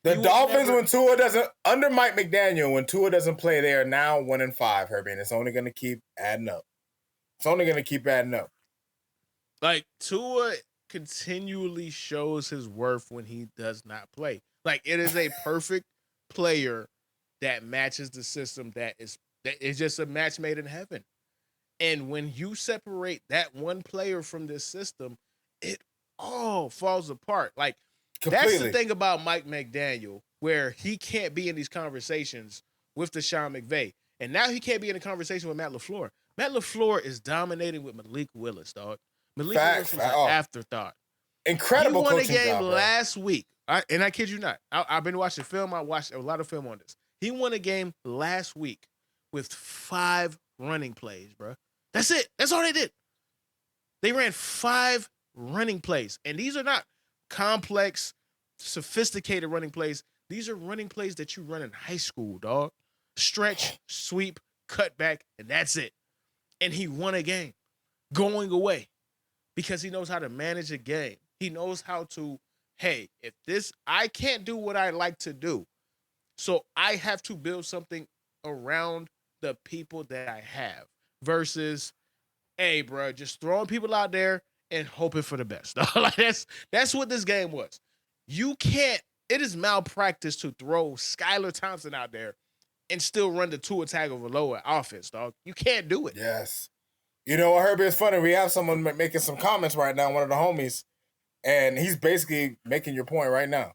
The Dolphins, when Tua doesn't, under Mike McDaniel, when Tua doesn't play, they are now 1-5, Herbie, and it's only going to keep adding up. It's only going to keep adding up. Like, Tua continually shows his worth when he does not play. Like, it is a perfect player that matches the system that is just a match made in heaven. And when you separate that one player from this system, it all falls apart. Like, Completely. That's the thing about Mike McDaniel, where he can't be in these conversations with Sean McVay. And now he can't be in a conversation with Matt LaFleur. Matt LaFleur is dominating with Malik Willis, dog. Malik Willis was an afterthought. Incredible coaching job. He won a game last week. And I kid you not. I've been watching film. I watched a lot of film on this. He won a game last week with 5 running plays, bro. That's it. That's all they did. They ran 5 running plays. And these are not complex, sophisticated running plays. These are running plays that you run in high school, dog. Stretch, sweep, cut back, and that's it. And he won a game going away because he knows how to manage a game. He knows how to, hey, I can't do what I like to do, so I have to build something around the people that I have versus, hey, bro, just throwing people out there and hoping for the best. Like that's what this game was. You can't. It is malpractice to throw Skylar Thompson out there and still run the Tua Tagovailoa offense, dog. You can't do it. Yes. You know what, Herbie? It's funny. We have someone making some comments right now, one of the homies, and he's basically making your point right now.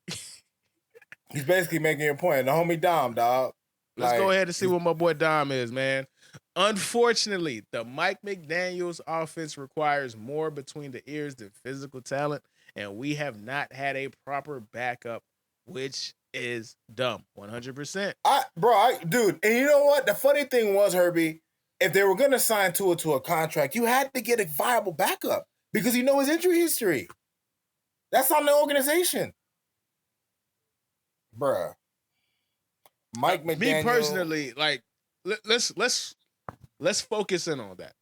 He's basically making your point. The homie Dom, dog. Let's go ahead and see what my boy Dom is, man. Unfortunately, the Mike McDaniels offense requires more between the ears than physical talent, and we have not had a proper backup, which is dumb. 100%. Dude, and you know what? The funny thing was, Herbie, if they were going to sign Tua to a contract, you had to get a viable backup because you know his injury history. That's on the organization. Bruh. Mike McDaniel. Me personally, like, let's focus in on that.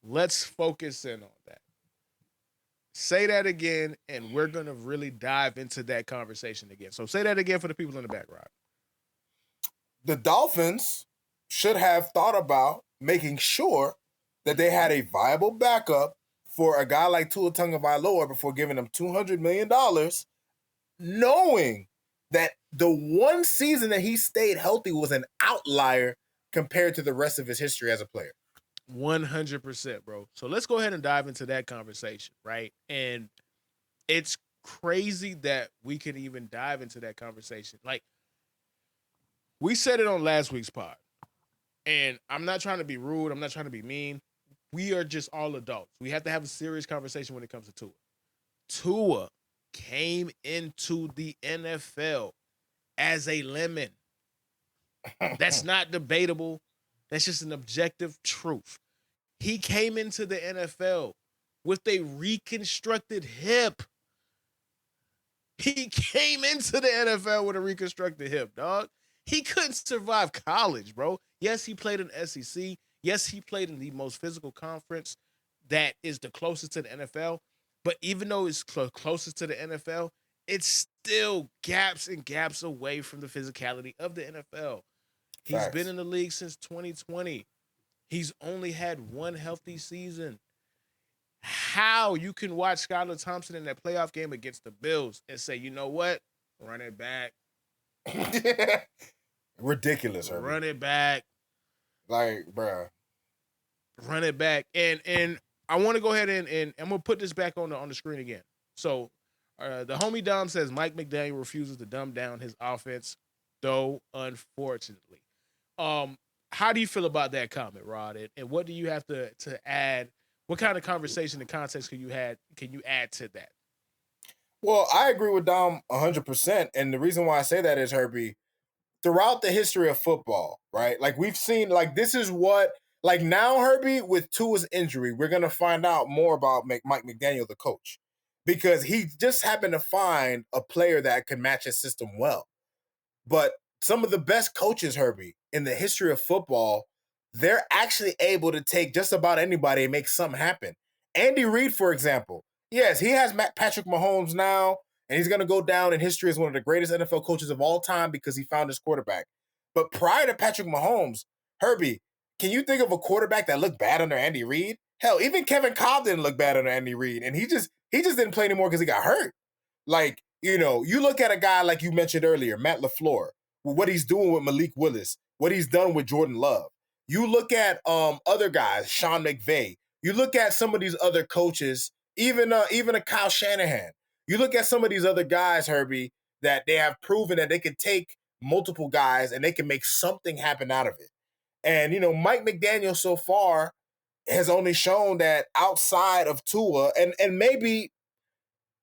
Let's focus in on that. Say that again, and we're going to really dive into that conversation again. So say that again for the people in the background. The Dolphins should have thought about making sure that they had a viable backup for a guy like Tua Tagovailoa before giving him $200 million, knowing that the one season that he stayed healthy was an outlier compared to the rest of his history as a player. 100%, bro. So let's go ahead and dive into that conversation, right? And it's crazy that we can even dive into that conversation. Like, we said it on last week's pod, and I'm not trying to be rude. I'm not trying to be mean. We are just all adults. We have to have a serious conversation when it comes to Tua. Tua came into the NFL as a lemon. That's not debatable. That's just an objective truth. He came into the NFL with a reconstructed hip. He came into the NFL with a reconstructed hip, dog. He couldn't survive college, bro. Yes, he played in SEC. Yes, he played in the most physical conference that is the closest to the NFL. But even though it's closest to the NFL, it's still gaps and gaps away from the physicality of the NFL. He's been in the league since 2020. He's only had one healthy season. How you can watch Skylar Thompson in that playoff game against the Bills and say, you know what? Run it back. Ridiculous, Herbie. Run it back. Like, bruh. Run it back. And I want to go ahead and I'm going to put this back on the screen again. So the homie Dom says Mike McDaniel refuses to dumb down his offense, though, unfortunately. How do you feel about that comment, Rod? And what do you have to add? What kind of conversation and context can you add to that? Well, I agree with Dom 100%. And the reason why I say that is, Herbie, throughout the history of football, right? Like, we've seen, like, this is what, like, now, Herbie, with Tua's injury, we're going to find out more about Mike McDaniel, the coach, because he just happened to find a player that could match his system well. But some of the best coaches, Herbie, in the history of football, they're actually able to take just about anybody and make something happen. Andy Reid, for example. Yes, he has Patrick Mahomes now, and he's going to go down in history as one of the greatest NFL coaches of all time because he found his quarterback. But prior to Patrick Mahomes, Herbie, can you think of a quarterback that looked bad under Andy Reid? Hell, even Kevin Kolb didn't look bad under Andy Reid, and he just didn't play anymore because he got hurt. Like, you look at a guy like you mentioned earlier, Matt LaFleur, what he's doing with Malik Willis, what he's done with Jordan Love. You look at other guys, Sean McVay. You look at some of these other coaches, even a Kyle Shanahan. You look at some of these other guys, Herbie, that they have proven that they can take multiple guys and they can make something happen out of it. And Mike McDaniel so far has only shown that outside of Tua, and maybe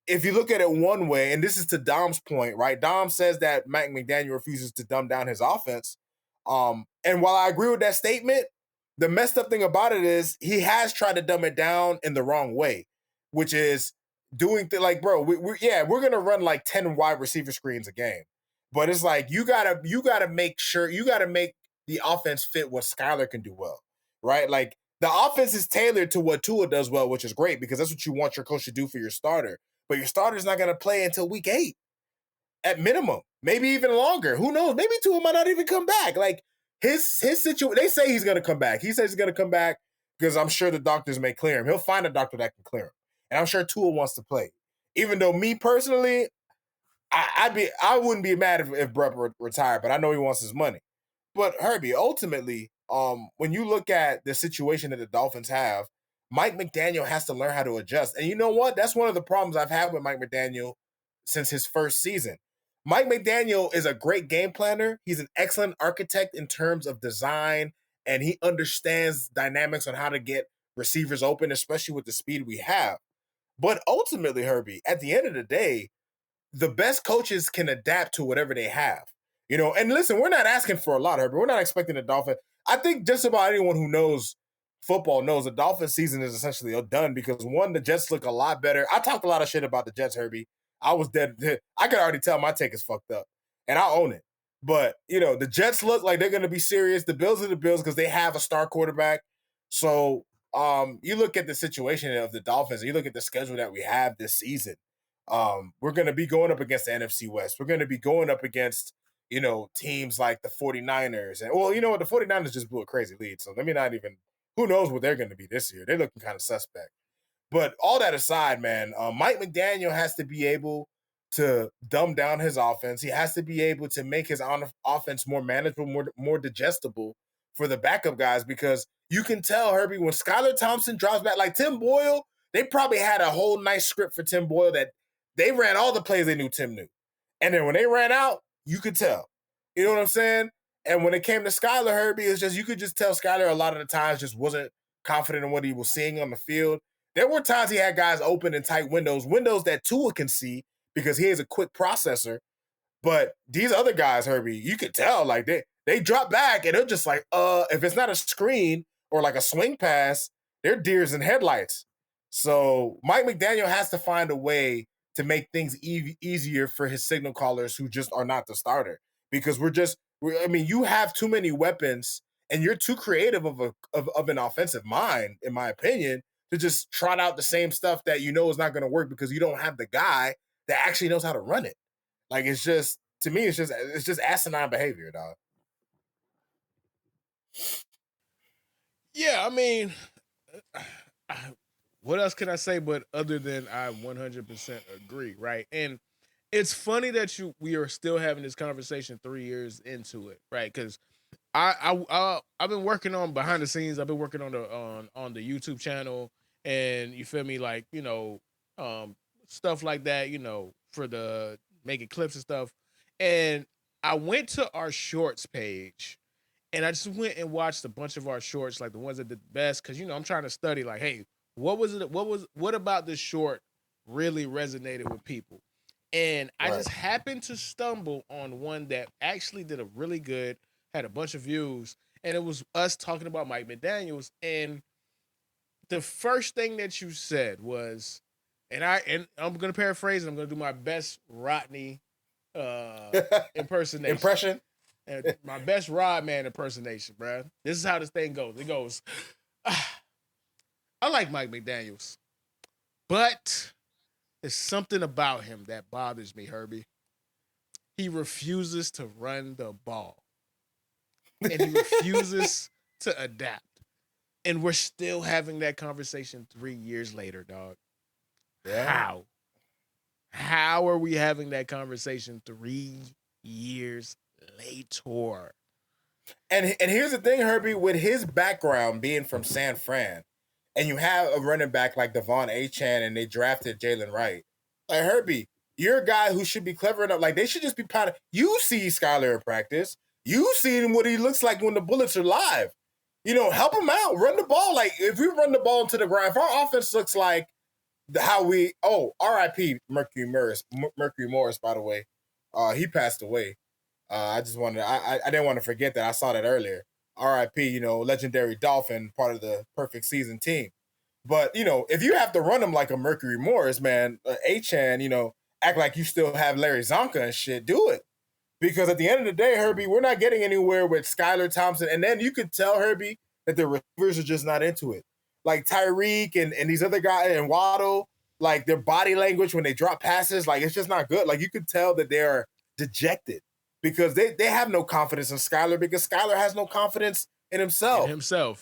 if you look at it one way, and this is to Dom's point, right? Dom says that Mike McDaniel refuses to dumb down his offense. And while I agree with that statement, the messed up thing about it is he has tried to dumb it down in the wrong way, which is doing like, bro, we're gonna run like 10 wide receiver screens a game, but it's like you gotta make sure you gotta make the offense fit what Skylar can do well, right? Like the offense is tailored to what Tua does well, which is great because that's what you want your coach to do for your starter. But your starter's not gonna play until week 8 at minimum, maybe even longer. Who knows? Maybe Tua might not even come back. Like his situation, they say he's gonna come back. He says he's gonna come back because I'm sure the doctors may clear him. He'll find a doctor that can clear him, and I'm sure Tua wants to play. Even though me personally, I wouldn't be mad if Brett retired, but I know he wants his money. But Herbie, ultimately, when you look at the situation that the Dolphins have, Mike McDaniel has to learn how to adjust. And you know what? That's one of the problems I've had with Mike McDaniel since his first season. Mike McDaniel is a great game planner. He's an excellent architect in terms of design, and he understands dynamics on how to get receivers open, especially with the speed we have. But ultimately, Herbie, at the end of the day, the best coaches can adapt to whatever they have. And listen, we're not asking for a lot, Herbie. We're not expecting the Dolphins. I think just about anyone who knows football knows the Dolphins season is essentially done because one, the Jets look a lot better. I talked a lot of shit about the Jets, Herbie. I was dead. I could already tell my take is fucked up, and I own it. But the Jets look like they're going to be serious. The Bills are the Bills because they have a star quarterback. So you look at the situation of the Dolphins, and you look at the schedule that we have this season. We're going to be going up against the NFC West. We're going to be going up against teams like the 49ers. And well, the 49ers just blew a crazy lead. So let me not even. Who knows what they're going to be this year? They're looking kind of suspect. But all that aside, man, Mike McDaniel has to be able to dumb down his offense. He has to be able to make his offense more manageable, more digestible for the backup guys because you can tell, Herbie, when Skylar Thompson drops back, like Tim Boyle, they probably had a whole nice script for Tim Boyle that they ran all the plays they knew Tim knew. And then when they ran out, you could tell. You know what I'm saying? And when it came to Skylar, Herbie, it's just you could just tell Skylar a lot of the times just wasn't confident in what he was seeing on the field. There were times he had guys open in tight windows that Tua can see because he is a quick processor. But these other guys, Herbie, you could tell like they drop back and they're just like, if it's not a screen or like a swing pass, they're deers in headlights. So Mike McDaniel has to find a way to make things easier for his signal callers who just are not the starter because you have too many weapons and you're too creative of an offensive mind, in my opinion, to just trot out the same stuff that is not going to work because you don't have the guy that actually knows how to run it. Like it's just to me, it's just asinine behavior, dog. Yeah, I mean, what else can I say but other than I 100% agree, right? And it's funny that we are still having this conversation 3 years into it, right? Because I've been working on behind the scenes. I've been working on the YouTube channel, and you feel me, like stuff like that, for the making clips and stuff. And I went to our shorts page, and I just went and watched a bunch of our shorts, like the ones that did the best, because I'm trying to study, like, hey, what about this short really resonated with people? And I just happened to stumble on one that actually did a really good, had a bunch of views, and it was us talking about Mike McDaniels. And the first thing that you said was, and I'm gonna paraphrase, and I'm gonna do my best Rodney impression. And my best Rodman impersonation, bro. This is how this thing goes. It goes, I like Mike McDaniels, but There's something about him that bothers me, Herbie. He refuses to run the ball. And he refuses to adapt. And we're still having that conversation 3 years later, dog. Yeah. How? How are we having that conversation 3 years later? And here's the thing, Herbie, with his background being from San Fran, and you have a running back like Devon Achane, and they drafted Jalen Wright. Like, Herbie, you're a guy who should be clever enough. Like, they should just be proud of you. See Skyler in practice. You see what he looks like when the bullets are live. You know, help him out. Run the ball. Like, if we run the ball into the ground, if our offense looks like how we R.I.P. Mercury Morris, by the way. He passed away. I just wanted I didn't want to forget that. I saw that earlier. R.I.P. You know, legendary Dolphin, part of the perfect season team. But, you know, if you have to run him like a Mercury Morris, man, Achan, you know, act like you still have Larry Zonka and shit, do it. Because at the end of the day, Herbie, we're not getting anywhere with Skylar Thompson. And then you could tell, Herbie, that the receivers are just not into it. Like Tyreek and these other guys and Waddle, like their body language when they drop passes, like it's just not good. Like you could tell that they're dejected because they have no confidence in Skylar because Skylar has no confidence in himself.